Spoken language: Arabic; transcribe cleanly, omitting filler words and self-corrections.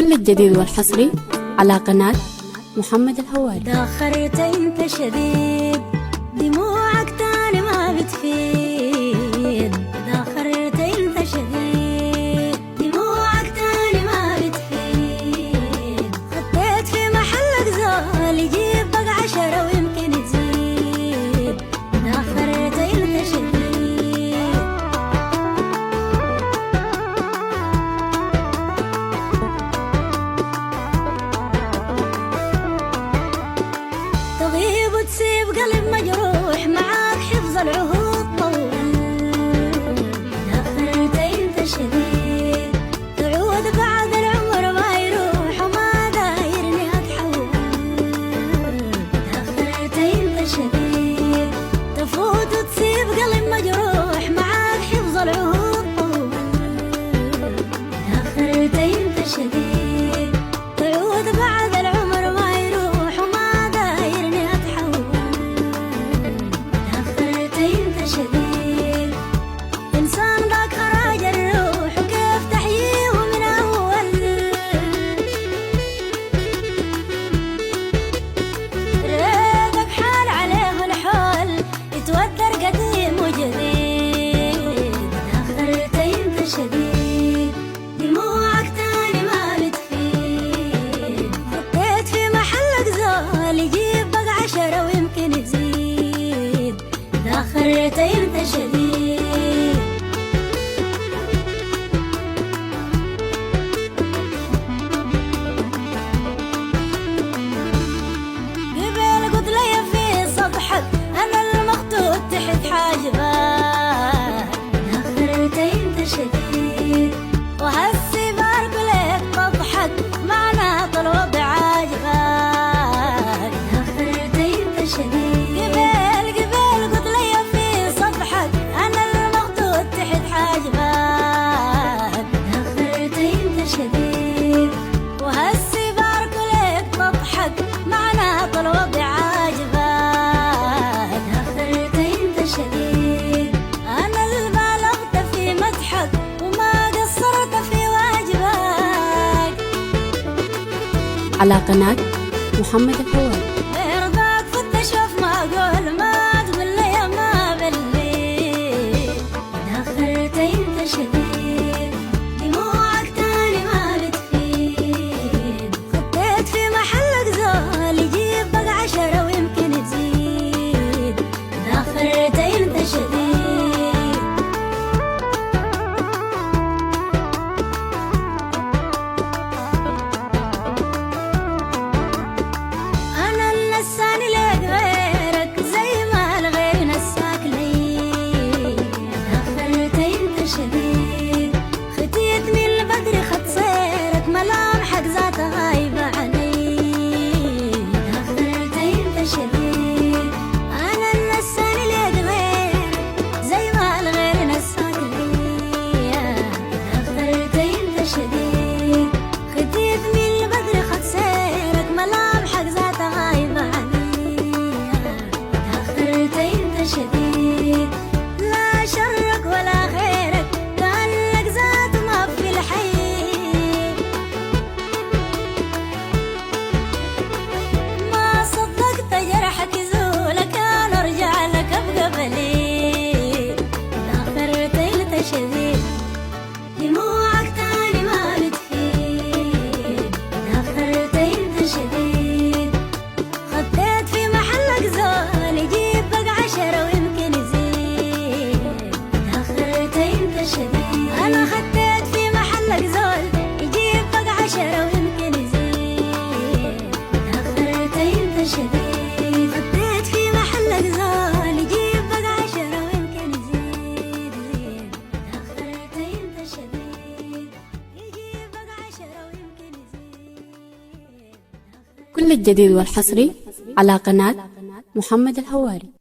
كل الجديد والحصري على قناة محمد الهواري. تأخرت انت شديد، دموعك تاني ما بتفيد. تأخرت انت شديد، دموعك تاني ما بتفيد. خطيت في محلك زول يجيب بقى 10 ويمكن تزيد. تأخرت انت شديد. تغيب وتسيب قلب مجروح، معاك حفظ العهود طول. تأخرت انت شديد، تعود بعد العمر ما يروح وما دايرني اتحول. تأخرت انت شديد، تفوت وتسيب قلب مجروح، معاك حفظ العهود طول. تأخرت انت شديد، تعود بعد العمر ما يروح وما دايرني اتحول. تأخرت انت شديد، انسان ذاك خراج الروح وكيف تحييه من اول. ريبك حال عليه الحول، يتودر قديم وجديد. تأخرت انت شديد، دموعك تاني ما بتفيد. خطيت في محلك زول يجيب بقى 10 ويمكن تزيد. تأخرت انت شديد. قبل قلت لي في سطحك انا المخطوط تحت حاجبك. تأخرت انت شديد، وهسي بارك لك تضحك معناته الوضع عاجبك. تأخرت انت شديد، قبل قلت لي في سطحك انا المخطوط تحت حاجبك. تأخرت انت شديد، وهسي بارك لك تضحك معناته الوضع عاجبك. تأخرت انت شديد، انا اللي بالغت في مدحك وما قصرت في واجبك. على قناة محمد الهواري. يرضاك فتشوف ما اقول، ما تقول لي ما بلي. تأخرت انت شديد، دموعك تاني ما بتفيد. خطيت في محلك زول يجيب بقى 10 ويمكن تزيد. تأخرت انت شديد. أنا اللي نساني لك غيرك زي ما الغير نساك لي. تأخرت انت شديد، ختيت من البدر خط سيرك ملامحك ذاتها غايبة عني. تأخرت انت شديد، أنا اللي نساني لك غيرك زي ما الغير نساك لي. تأخرت انت شديد، ختيت من البدر خط سيرك ملامحك ذاتها غايبة عني. تأخرت انت شديد، لا شرك ولا خيرك كأنك ذات ما في الحي. ما صدقت جرحك يزول كان ارجع لك بقبلي. تأخرت انت شديد، دموعك تاني ما بتفيد. تأخرت انت شديد، خطيت في محلك زول يجيب بقى 10 ويمكن يزيد. تأخرت انت شديد، انا خطيت في محلك زول يجيب بقى 10 ويمكن يزيد. تأخرت انت شديد، خطيت في محلك زول يجيب بقى 10 ويمكن يزيد. تأخرت انت شديد، يجيب بقى 10 ويمكن يزيد. كل الجديد والحصري على قناة محمد الهواري.